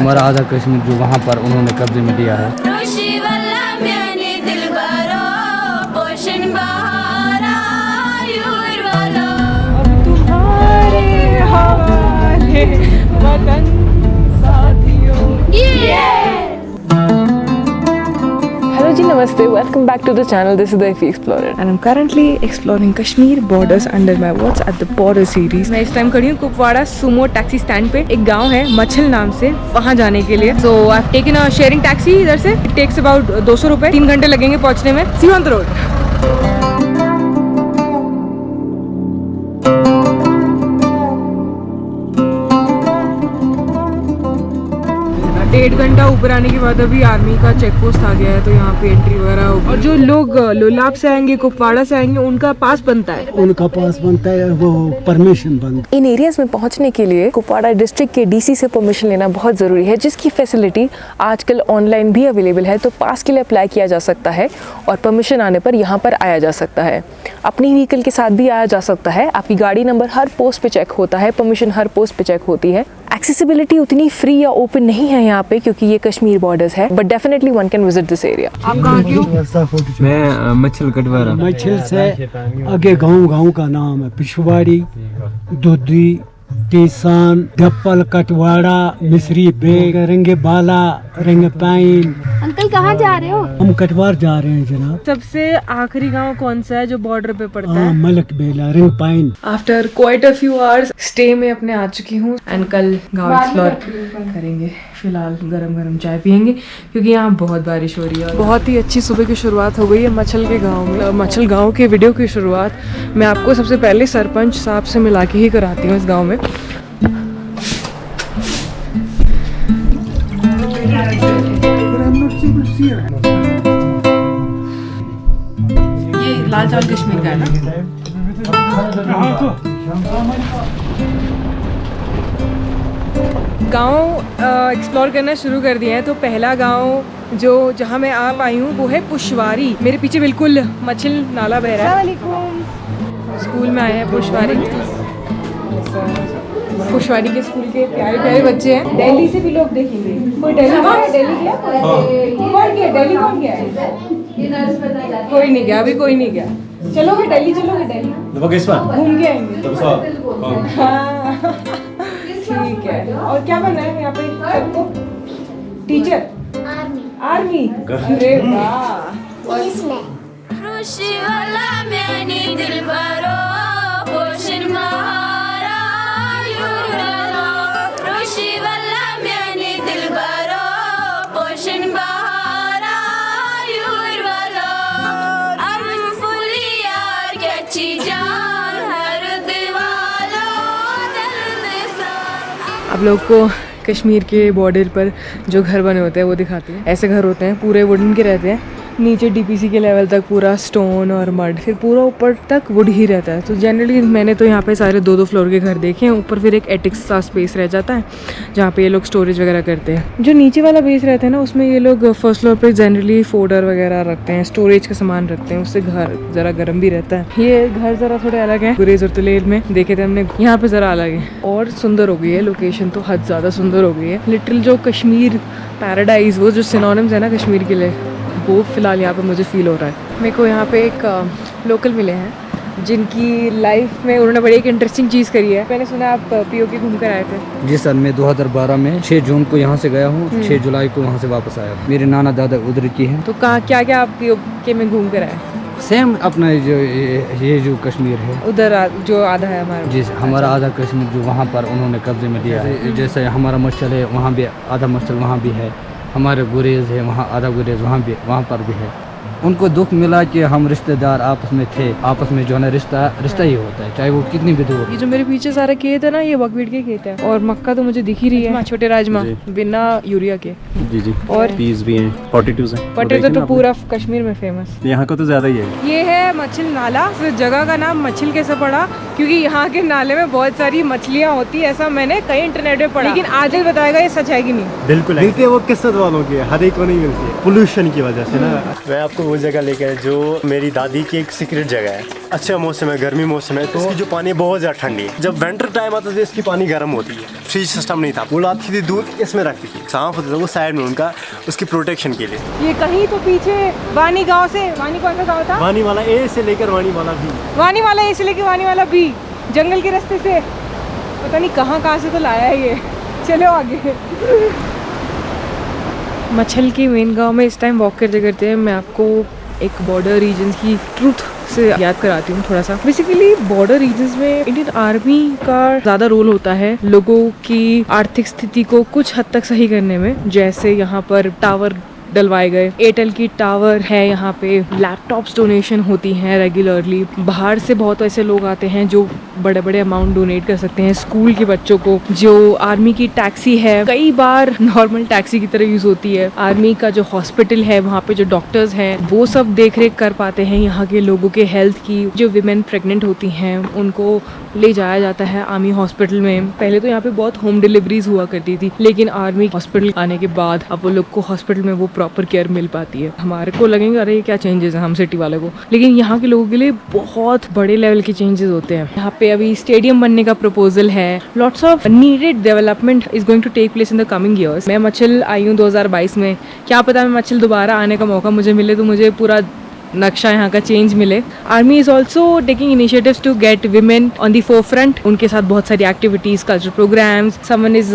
हमारा आधा कश्मीर जो वहाँ पर उन्होंने कब्जे में लिया है। Hello ji, namaste. Welcome back to the channel. This is the Ifi Explorer and I'm currently exploring Kashmir borders under my What's at the Border series. मैं इस टाइम खड़ी हूँ कुपवाड़ा सुमो टैक्सी स्टैंड पे। एक गांव है मच्छल नाम से, वहाँ जाने के लिए। So I've taken a sharing taxi इधर से. It takes about 200 रुपए, 3 घंटे लगेंगे पहुँचने में. See you on the road. 1.5 घंटा ऊपर आने के बाद अभी आर्मी का चेक पोस्ट आ गया है, तो यहाँ पे एंट्री वगैरह होगी। और जो लोग लोलाब से आएंगे, कुपवाड़ा से आएंगे, उनका पास बनता है, वो परमिशन बनता है। इन एरियाज में पहुँचने के लिए कुपवाड़ा डिस्ट्रिक्ट के डीसी से परमिशन लेना बहुत ज़रूरी है, जिसकी फैसिलिटी आजकल ऑनलाइन भी अवेलेबल है। तो पास के लिए अप्लाई किया जा सकता है और परमिशन आने पर यहाँ पर आया जा सकता है। अपनी व्हीकल के साथ भी आया जा सकता है। आपकी गाड़ी नंबर हर पोस्ट पे चेक होता है, परमिशन हर पोस्ट पे चेक होती है। एक्सेसिबिलिटी उतनी फ्री या ओपन नहीं है यहाँ पे, क्योंकि ये कश्मीर बॉर्डर्स है, but definitely one can visit this area. आप कहाँ की हो? मैं मच्छल कटवारा। मच्छल से आगे गाँव का नाम है पिछवाड़ी, दुधी, टीसान, डप्पल, कटवाड़ा, मिस्री बेग, रंगे बाला, रंगे पाइन। अंकल कहाँ जा रहे हो? हम कटवार जा रहे हैं जनाब। सबसे आखिरी गांव कौन सा है जो बॉर्डर पे पड़ता है? मलक बेला, रिंग पाइन। After quite a few hours stay में अपने आ चुकी हूँ एंड कल गांव एक्सप्लोर करेंगे। फिलहाल गरम गरम चाय पियेंगे क्योंकि यहाँ बहुत बारिश हो रही है। बहुत ही अच्छी सुबह की शुरुआत हो गई है मच्छल के गाँव में। मच्छल गाँव के वीडियो की शुरुआत मैं आपको सबसे पहले सरपंच साहब से मिला के ही कराती हूँ इस गाँव में। ये लाल चावल कश्मीर का है ना? गांव एक्सप्लोर करना शुरू कर दिया है। तो पहला गांव जो जहां मैं आ पाई हूँ वो है पुशवारी। मेरे पीछे बिल्कुल मच्छल नाला बह रहा है। स्कूल में आए हैं पुशवारी। पुशवारी के स्कूल के प्यारे प्यारे बच्चे हैं। दिल्ली से भी लोग देखेंगे। कोई दिल्ली गया? दिल्ली गया? कौन गया? दिल्ली कौन गया? कोई नहीं गया, अभी कोई नहीं गया। चलोगे दिल्ली? चलोगे दिल्ली? घूम के आएंगे। हाँ ठीक है। और क्या बनना है यहाँ पे सबको? टीचर? आर्मी? अरे वाह। आप लोग को कश्मीर के बॉर्डर पर जो घर बने होते हैं वो दिखाते हैं। ऐसे घर होते हैं, पूरे वुडन के रहते हैं। नीचे डीपीसी के लेवल तक पूरा स्टोन और मड, फिर पूरा ऊपर तक वुड ही रहता है। तो जनरली मैंने तो यहाँ पे सारे 2-2 फ्लोर के घर देखे हैं। ऊपर फिर एक एटिक्स सा स्पेस रह जाता है जहाँ पे ये लोग स्टोरेज वगैरह करते हैं। जो नीचे वाला बेस रहता है ना, उसमें ये लोग फर्स्ट फ्लोर पे जनरली फोल्डर वगैरह रखते हैं, स्टोरेज का सामान रखते हैं। उससे घर ज़रा गर्म भी रहता है। ये घर ज़रा थोड़े अलग है। गुरेज और तुलेल में देखे थे हमने, यहाँ पे ज़रा अलग है और सुंदर हो गई है। लोकेशन तो हद ज़्यादा सुंदर हो गई है। लिटरल जो कश्मीर पैराडाइज, वो जो सिनोनिम्स है ना कश्मीर के लिए, वो फिलहाल यहाँ पे मुझे फील हो रहा है। मेरे को यहाँ पे एक लोकल मिले हैं जिनकी लाइफ में उन्होंने बड़ी एक इंटरेस्टिंग चीज़ करी है। मैंने सुना आप पीओके घूम कर आए थे। जी सर, मैं 2012 में 6 जून को यहाँ से गया हूँ, 6 जुलाई को वहाँ से वापस आया। मेरे नाना दादा उधर की हैं। तो कहाँ क्या क्या आप पीओके में घूम कर आए? सेम अपना जो ये जो कश्मीर है उधर जो आधा है हमारा। जी, हमारा आधा कश्मीर जो वहाँ पर उन्होंने कब्जे में लिया है। जैसे हमारा मच्छल है, वहाँ भी आधा मच्छल वहाँ भी है। हमारे गुरेज है, वहाँ आधा गुरेज वहाँ पर भी है। उनको दुख मिला कि हम रिश्तेदार आपस में थे। आपस में जो है ना रिश्ता ही होता है, चाहे वो कितनी भी दूर। ये जो मेरे पीछे सारा खेत है ना, ये बकवीट के खेत है। और मक्का तो मुझे दिख ही रही है, छोटे राजमा बिना यूरिया के। जी और पीस भी हैं, पोटैटोज हैं। पोटैटो तो पूरा कश्मीर में फेमस। यहाँ का तो ज्यादा ही है। ये है मच्छल नाला। इस जगह का नाम मच्छल कैसे पड़ा? क्योंकि यहाँ के नाले में बहुत सारी मछलियाँ होती है, ऐसा मैंने कई इंटरनेट पे पढ़ा। लेकिन आदिल बताएगा ये सच है कि नहीं। बिल्कुल मिलती है, वो किस्मत वालों की है, हर एक को नहीं मिलती है, पोल्यूशन की वजह से ना। मैं आपको वो जगह लेकर जो मेरी दादी की एक सीक्रेट जगह है। अच्छा मौसम है, गर्मी मौसम है, तो इसकी जो पानी है बहुत ज़्यादा ठंडी है। जब विंटर टाइम आता था इसकी पानी गर्म होती है। फ्रिज सिस्टम नहीं था, वो लाती थी दूध इसमें रखती थी, साफ होता था वो साइड में उनका उसकी प्रोटेक्शन के लिए। ये कहीं तो पीछे वानी गांव से, वानी कौन सा गांव था? वानी वाला ए से लेकर वानी वाला बी, वानी वाला ए से लेकर वानी वाला बी, जंगल के रास्ते से पता नहीं कहाँ से तो लाया है ये। चलो आगे। मच्छल के मेन गांव में इस टाइम वॉक करते करते हैं मैं आपको एक बॉर्डर रीजन की ट्रूथ से याद कराती हूँ थोड़ा सा। बेसिकली बॉर्डर रीजन्स में इंडियन आर्मी का ज़्यादा रोल होता है लोगों की आर्थिक स्थिति को कुछ हद तक सही करने में। जैसे यहाँ पर टावर डलवाए गए, एयरटेल की टावर है यहाँ पे, लैपटॉप्स डोनेशन होती हैं रेगुलरली। बाहर से बहुत ऐसे लोग आते हैं जो बड़े बड़े अमाउंट डोनेट कर सकते हैं स्कूल के बच्चों को। जो आर्मी की टैक्सी है कई बार नॉर्मल टैक्सी की तरह यूज़ होती है। आर्मी का जो हॉस्पिटल है वहाँ पे जो डॉक्टर्स हैं वो सब देख रेख कर पाते हैं यहाँ के लोगों के हेल्थ की। जो विमेन प्रेग्नेंट होती हैं उनको ले जाया जाता है आर्मी हॉस्पिटल में। पहले तो यहाँ पे बहुत होम डिलीवरीज हुआ करती थी, लेकिन आर्मी हॉस्पिटल आने के बाद अब वो लोग को हॉस्पिटल में वो प्रॉपर केयर मिल पाती है। हमारे को लगेंगे अरे ये क्या चेंजेस हैं हम सिटी वाले को, लेकिन यहाँ के लोगों के लिए बहुत बड़े लेवल के चेंजेस होते हैं। यहाँ पे अभी स्टेडियम बनने का प्रपोजल है। Lots of needed development is going to take place in the coming years. मैं मच्छल आई हूँ 2022 में, क्या पता मैं मच्छल दोबारा आने का मौका मुझे मिले तो मुझे पूरा नक्शा यहाँ का चेंज मिले। Army is also taking initiatives to get women on the forefront. उनके साथ बहुत सारी activities, cultural programmes. Someone is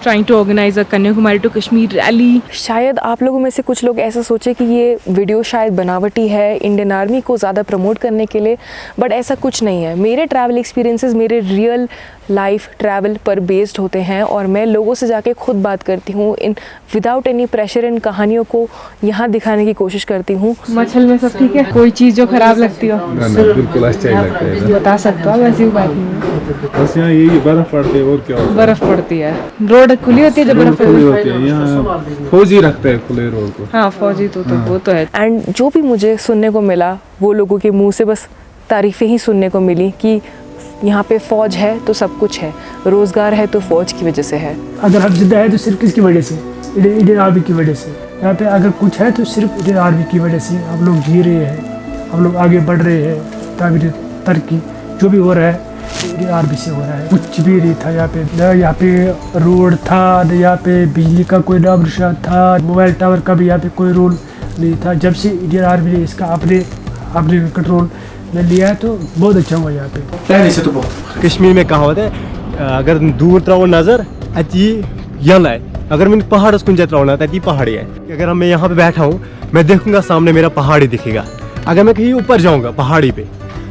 trying to organise a Kanyakumari to Kashmir rally. शायद आप लोगों में से कुछ लोग ऐसा सोचे कि ये वीडियो शायद बनावटी है इंडियन आर्मी को ज़्यादा प्रमोट करने के लिए, बट ऐसा कुछ नहीं है। मेरे ट्रैवल एक्सपीरियंसेस मेरे रियल लाइफ ट्रैवल पर बेस्ड होते हैं और मैं लोगों से जाके खुद बात करती हूँ इन विदाउट एनी प्रेशर। इन कहानियों को यहाँ दिखाने की कोशिश करती हूँ। मच्छल में सब ठीक है? कोई चीज़ जो खराब लगती हो? बिल्कुल अच्छा ही लगता है। बता सकते हो? वैसी बात नहीं है, बस यहाँ यही बर्फ पड़ती है और क्या होता है। बर्फ पड़ती है, रोड खुली होती है जब बर्फ खुली होती है। यहाँ फौजी रखते हैं खुले रोड को। हाँ फौजी तो वो तो है। एंड जो भी मुझे सुनने को मिला वो लोगों के मुंह से बस तारीफ़ें ही सुनने को मिली कि यहाँ पे फ़ौज है तो सब कुछ है, रोज़गार है तो फ़ौज की वजह से है। अगर आप जिंदा है तो सिर्फ किसकी वजह से? इंडियन आर्मी की वजह से। यहाँ पे अगर कुछ है तो सिर्फ इंडियन आर्मी की वजह से हम लोग जी रहे हैं, हम लोग आगे बढ़ रहे हैं। ताकि तरक्की जो भी हो रहा है इंडियन आर्मी से हो रहा है। कुछ भी नहीं था यहाँ पे, न यहाँ पे रोड था, न यहाँ पे बिजली का कोई नाम निशान था, मोबाइल टावर का भी यहाँ पे कोई रोल नहीं था। जब से इंडियन आर्मी ने इसका अपने कंट्रोल में लिया है तो बहुत अच्छा हुआ यहाँ पे। पहले से तो बहुत कश्मीर में कहा होता है अगर दूर त्राओ नजर अति यल है, अगर मैंने पहाड़ कुछ त्रावना तती पहाड़ी है। अगर मैं यहाँ पे बैठा हूँ मैं देखूंगा सामने मेरा पहाड़ी दिखेगा। अगर मैं कहीं ऊपर जाऊँगा पहाड़ी पे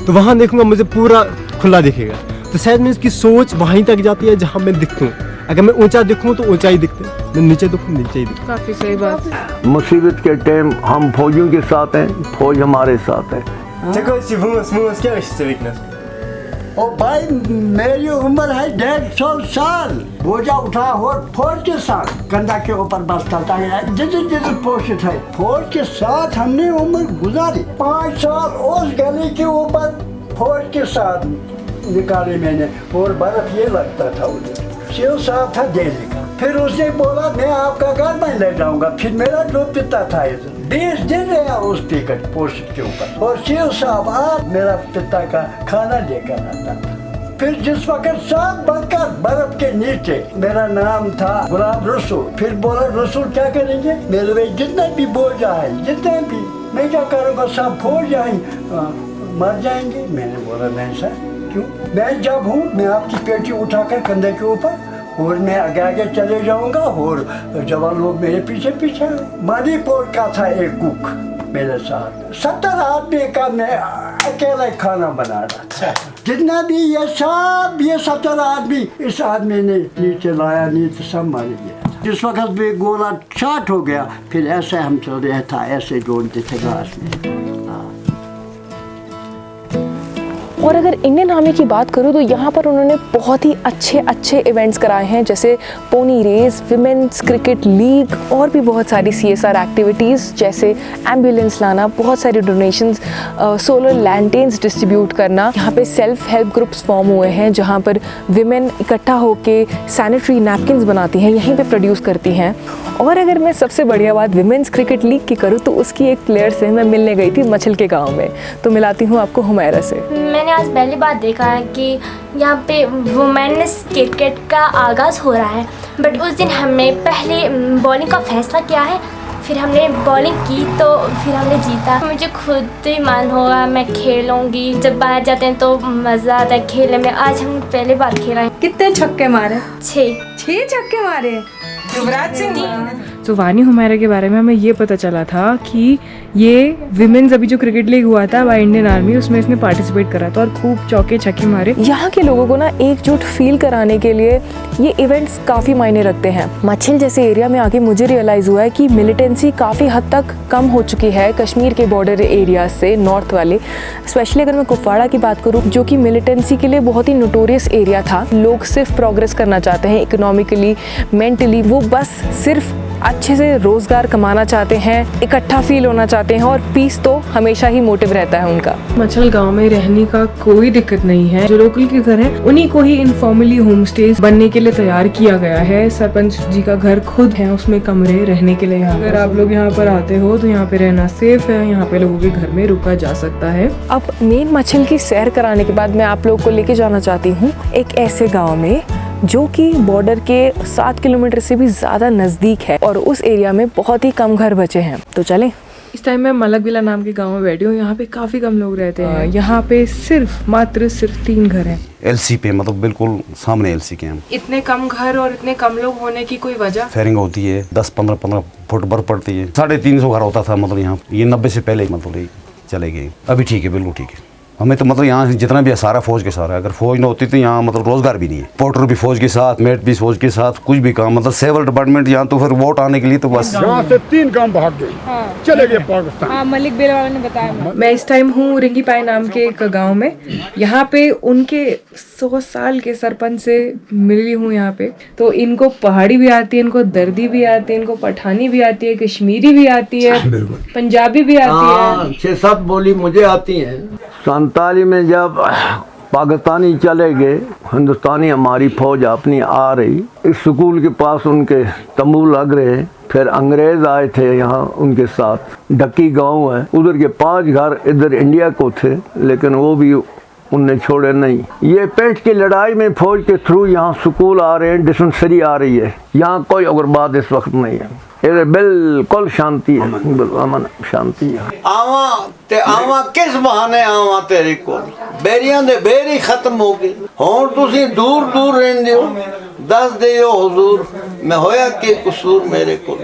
तो वहाँ देखूंगा मुझे पूरा खुला दिखेगा। तो शायद मैं इसकी सोच वहीं तक जाती है जहाँ मैं दिखूँ। अगर मैं ऊंचा दिखूँ तो ऊंचाई दिखते, मैं नीचे दिखूँ नीचे ही दिखते। काफ़ी सही बात। मुसीबत के टाइम हम फौजियों के साथ हैं, फौज हमारे साथ है। ओ भाई मेरी उम्र है 150 साल। बोझा उठा हो फौज के साथ कंधा के ऊपर बसता था। जिस पोस्ट है फौज के साथ हमने उम्र गुजारी। 5 साल उस गली के ऊपर फौज के साथ निकाले मैंने, और बर्फ ये लगता था उधर। शिव साहब था दिल्ली का, फिर उसने बोला मैं आपका घर में ले जाऊंगा। फिर मेरा जो पिता था 20 दिन रहा उस टिकट पोस्ट के ऊपर, और शिव साहब आप मेरा पिता का खाना लेकर आता था। फिर जिस वक्त सब बनकर बर्फ के नीचे, मेरा नाम था गुलाब रसूल। फिर बोला रसूल क्या करेंगे, मेरे भाई जितना भी बोझा है जितना भी, मैं क्या करूँगा, सब फौज मर जाएंगे। मैंने बोला नहीं सर, क्यों? मैं जब हूँ मैं आपकी पेटी उठाकर कंधे के ऊपर, और मैं आगे आगे चले जाऊंगा और जवान लोग मेरे पीछे पीछे। मणिपुर का था एक कुक मेरे साथ, 70 आदमी का मैं अकेला खाना बना रहा था। जितना भी ये सब ये 70 आदमी इस आदमी ने नीचे लाया, नहीं तो सब मर गया। जिस वक्त भी गोला शॉट हो गया फिर ऐसे हम चल रहे था, ऐसे जोड़ते थे घास में। और अगर इंडियन आर्मी की बात करूँ तो यहाँ पर उन्होंने बहुत ही अच्छे इवेंट्स कराए हैं, जैसे pony race, women's cricket league और भी बहुत सारी CSR एक्टिविटीज़, जैसे एम्बुलेंस लाना, बहुत सारी डोनेशंस, सोलर लैंटेन्स डिस्ट्रीब्यूट करना। यहाँ पे सेल्फ हेल्प ग्रुप्स फॉर्म हुए हैं जहाँ पर विमेन इकट्ठा होकर सैनिटरी नैपकिन्स बनाती हैं, यहीं पे प्रोड्यूस करती हैं। और अगर मैं सबसे बढ़िया बात विमेंस क्रिकेट लीग की करूँ तो उसकी एक प्लेयर से मैं मिलने गई थी मछल के गांव में। तो मिलाती हूँ आपको हुमैरा से। मैंने आज पहली बार देखा है कि यहाँ पे वुमेन्स क्रिकेट का आगाज़ हो रहा है, बट उस दिन हमने पहले बॉलिंग का फैसला किया है, फिर हमने बॉलिंग की तो फिर हमने जीता। मुझे खुद ही मन होगा मैं खेलूँगी, जब बाहर जाते हैं तो मज़ा आता है खेलने में। आज हम पहली बार खेला है। कितने छक्के मारे? 6 छक्के मारे युवराज सिंह। तो वानी हुमैरा के बारे में हमें ये पता चला था कि ये विमेन्स अभी जो क्रिकेट लीग हुआ था बाय इंडियन आर्मी, उसमें इसने पार्टिसिपेट करा था और खूब चौके छक्के मारे। यहाँ के लोगों को ना एकजुट फील कराने के लिए ये इवेंट्स काफ़ी मायने रखते हैं। मछिल जैसे एरिया में आके मुझे रियलाइज़ हुआ है कि मिलिटेंसी काफ़ी हद तक कम हो चुकी है कश्मीर के बॉर्डर एरिया से, नॉर्थ वाले। स्पेशली अगर मैं कुपवाड़ा की बात करूँ, जो कि मिलिटेंसी के लिए बहुत ही नोटोरियस एरिया था। लोग सिर्फ प्रोग्रेस करना चाहते हैं इकोनॉमिकली, मेंटली, वो बस सिर्फ अच्छे से रोजगार कमाना चाहते हैं, इकट्ठा फील होना चाहते हैं और पीस तो हमेशा ही मोटिव रहता है उनका। मछल गांव में रहने का कोई दिक्कत नहीं है। जो लोकल के घर हैं उन्हीं को ही इनफॉर्मली होम स्टेज बनने के लिए तैयार किया गया है। सरपंच जी का घर खुद है, उसमें कमरे रहने के लिए। अगर आप लोग यहाँ पर आते हो तो यहाँ पे रहना सेफ है, यहाँ पे लोगों के घर में रुका जा सकता है। अब मेन मछल की सैर कराने के बाद मैं आप लोग को लेके जाना चाहती हूँ एक ऐसे गाँव में जो कि बॉर्डर के 7 किलोमीटर से भी ज़्यादा नज़दीक है और उस एरिया में बहुत ही कम घर बचे हैं। तो चलें। इस टाइम मैं मलकबिला नाम के गांव में बैठी हूँ। यहाँ पे काफ़ी कम लोग रहते हैं। यहाँ पे मात्र 3 घर हैं। एलसी पे, मतलब बिल्कुल सामने एलसी के हैं। इतने कम घर और इतने कम लोग होने की कोई वजह? फेरिंग होती है, 10-15 फुट बर्फ पड़ती है। 350 घर होता था, मतलब यहाँ ये 90 से पहले मतलब चले गए। अभी ठीक है, बिल्कुल ठीक है। हमें तो मतलब यहाँ जितना भी है सारा फौज के सारा, अगर फौज ना होती तो यहाँ मतलब रोजगार भी नहीं है। पोर्टर भी फौज के साथ, मेट भी फौज के साथ, कुछ भी काम मतलब सिविल डिपार्टमेंट यहाँ तो फिर वोट आने के लिए तो बस यहाँ से 3 काम भाग गए। चले गए पाकिस्तान। हाँ, मलिक बेल वाला ने बताया। मैं इस टाइम हूँ रिंगी पाई नाम के एक गांव में। यहाँ पे उनके 100 साल के सरपंच से मिली हूँ यहाँ पे। तो इनको पहाड़ी भी आती है, इनको दर्दी भी आती है, इनको पठानी भी आती है, कश्मीरी भी आती है, पंजाबी भी आती है। 6-7 बोली मुझे आती है। 47 में जब पाकिस्तानी चले गए, हिंदुस्तानी हमारी फौज अपनी आ रही, इस स्कूल के पास उनके तंबू लग रहे। फिर अंग्रेज आए थे यहाँ उनके साथ। ढक्की गांव है, उधर के 5 घर इधर इंडिया को थे, लेकिन वो भी उनने छोड़े नहीं। ये पेंट की लड़ाई में फौज के थ्रू यहाँ स्कूल आ रहे हैं, डिस्पेंसरी आ रही है। यहाँ कोई उग्रवाद इस वक्त नहीं है, इधर बिल्कुल शांति है, अमन शांति है। आवा किस बहाने आवा तेरे को बेरियां दे बेरी खत्म हो गई। हुण तुसी दूर दूर रहंदे हो, दस दियो हुजूर मैं होया के कसूर मेरे को।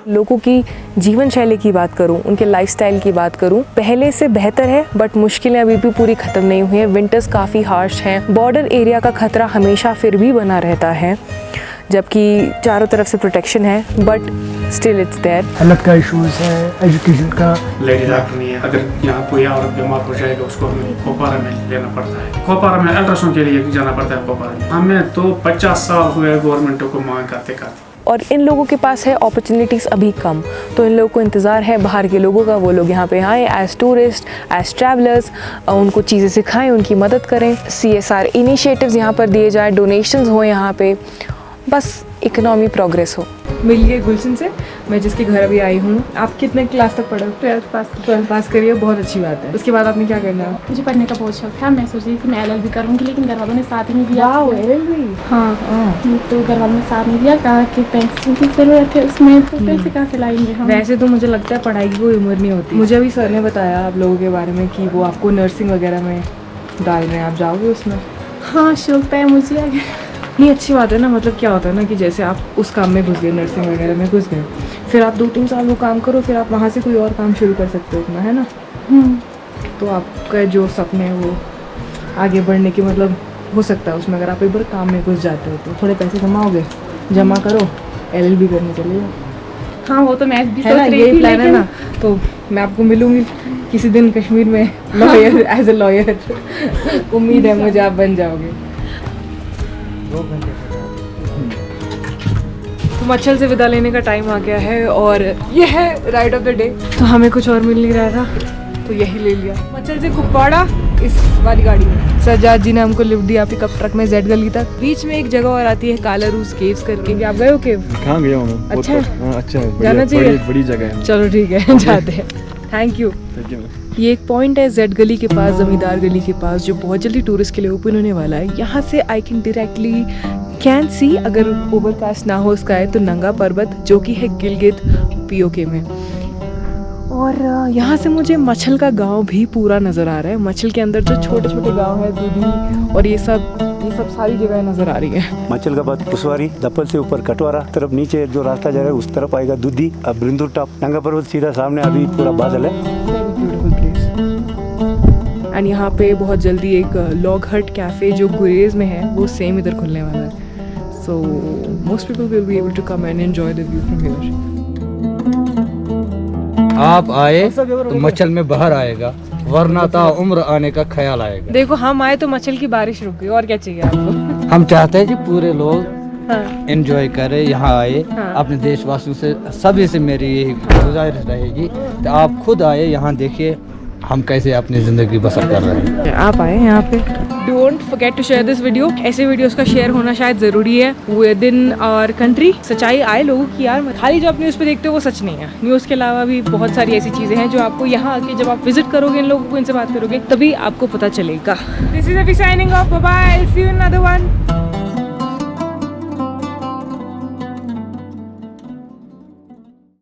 लोगों की जीवन शैली की बात करूं, उनके लाइफस्टाइल की बात करूं, पहले से बेहतर है, बट मुश्किलें अभी भी पूरी ख़त्म नहीं हुई हैं। विंटर्स काफ़ी हार्श हैं। बॉर्डर एरिया का खतरा हमेशा फिर भी बना रहता है, जबकि चारों तरफ से प्रोटेक्शन है, but still it's there. Health का इशूज़ है, एजुकेशन का। लेडी डॉक्टर नहीं है, अगर यहाँ कोई औरत बीमार हो जाएगा उसको हमें कोपारा में लेना पड़ता है। कोपारा में अल्ट्रासाउंड के लिए जाना पड़ता है। कोपारा में हमें तो 50 साल हुए गवर्नमेंट को मांग करते करते। और इन लोगों के पास है अपॉर्चुनिटीज़ अभी कम, तो इन लोगों को इंतज़ार है बाहर के लोगों का। वो लोग यहाँ पे आएँ एज टूरिस्ट, एज ट्रैवलर्स, उनको चीज़ें सिखाएं, उनकी मदद करें। CSR इनिशिएटिव्स यहाँ पर दिए जाएँ, डोनेशंस हो यहाँ पे, बस इकोनॉमी प्रोग्रेस हो। मिल गए गुलशन से, मैं जिसके घर अभी आई हूँ। आप कितने क्लास तक पढ़े? 12th पास करिए, बहुत अच्छी बात है। उसके बाद आपने क्या करना है? मुझे पढ़ने का बहुत शौक था। मैं सोच रही थी मैं LLB करूँगी, लेकिन घर वालों ने साथ ही नहीं दिया। LLB? हाँ। तो घर वालों ने साथ नहीं दिया, कहा कि पैसे की ज़रूरत है उसमें, तो पैसे कहाँ से लाएंगे हम। वैसे तो मुझे लगता है पढ़ाई की कोई उम्र नहीं होती। मुझे अभी सर ने बताया आप लोगों के बारे में कि वो आपको नर्सिंग वगैरह में डाल रहे हैं, आप जाओगे उसमें? हाँ, शौक है मुझे। नहीं, अच्छी बात है ना। मतलब क्या होता है ना कि जैसे आप उस काम में घुस गए, नर्सिंग वगैरह में घुस गए, फिर आप 2-3 साल वो काम करो, फिर आप वहाँ से कोई और काम शुरू कर सकते हो अपना, है ना। तो आपका जो सपने हैं वो आगे बढ़ने की मतलब हो सकता है उसमें, अगर आप एक बार काम में घुस जाते हो तो। थोड़े पैसे जमाओगे, जमा करो, LLB करने चले जाओ। हाँ, वो तो मैं भी सोच रही थी, प्लान है ना। तो मैं आपको मिलूंगी किसी दिन कश्मीर में लॉयर, एज ए लॉयर। उम्मीद है मुझे आप बन जाओगे। तो मच्छल से विदा लेने का टाइम आ गया है और ये है राइड ऑफ द डे। तो हमें कुछ और मिल नहीं रहा था तो यही ले लिया। मच्छल से कुपवाड़ा इस वाली गाड़ी में। सज्जाद जी ने हमको लिफ्ट दिया पिकअप ट्रक में जेड गली तक। बीच में एक जगह और आती है कालारूस केव्स करके। आप गए हो केव? कहाँ गया हूँ मैं। अच्छा है? हाँ, अच्छा है, जाना चाहिए, बड़ी जगह है। चलो ठीक है जाते हैं। Thank you. ये एक पॉइंट है जेड गली के पास, जमींदार गली के पास, जो बहुत जल्दी टूरिस्ट के लिए ओपन होने वाला है। यहाँ से I can directly can see, अगर ओवरकास्ट ना हो स्काई, तो नंगा पर्वत जो कि है गिलगित पीओके में। और यहाँ से मुझे मछल का गांव भी पूरा नज़र आ रहा है। मछल के अंदर जो छोटे छोटे गांव है, दूधी और ये सब सारी जगह नज़र आ रही है। मचल का बाद पुसवारी, दपल से ऊपर कटवारा तरफ, नीचे जो रास्ता जा रहा है उस तरफ आएगा दूधी, अब बृंदुर टॉप, नंगा पर्वत सीधा सामने, अभी पूरा बादल है। एंड यहाँ पे बहुत जल्दी एक लॉग हट कैफ़े जो गुरेज में है वो सेम इधर खुलने वाला है। So most people will be able to come and enjoy the view from here. आप आए तो मचल में बाहर आएगा, वरना ता उम्र आने का ख्याल आएगा। देखो हम आए तो मचल की बारिश रुक गई, और क्या चाहिए आपको। हम चाहते हैं कि पूरे लोग एंजॉय करें, यहाँ आए। अपने देशवासियों से सभी से मेरी यही गुजारिश रहेगी कि आप खुद आए, यहाँ देखिए हम कैसे अपनी ज़िंदगी बसर कर रहे हैं। आप आए यहाँ पे। Don't forget to share this video. ऐसे वीडियोस का शेयर होना शायद ज़रूरी है विद इन आवर कंट्री। सच्चाई आए लोगों की यार, खाली जो आप न्यूज़ पे देखते हो वो सच नहीं है। न्यूज़ के अलावा भी बहुत सारी ऐसी चीज़ें हैं जो आपको यहाँ आके जब आप विजिट करोगे, इन लोगों को, इनसे बात करोगे, तभी आपको पता चलेगा। This is Abhi signing off, bye bye, see you in another one.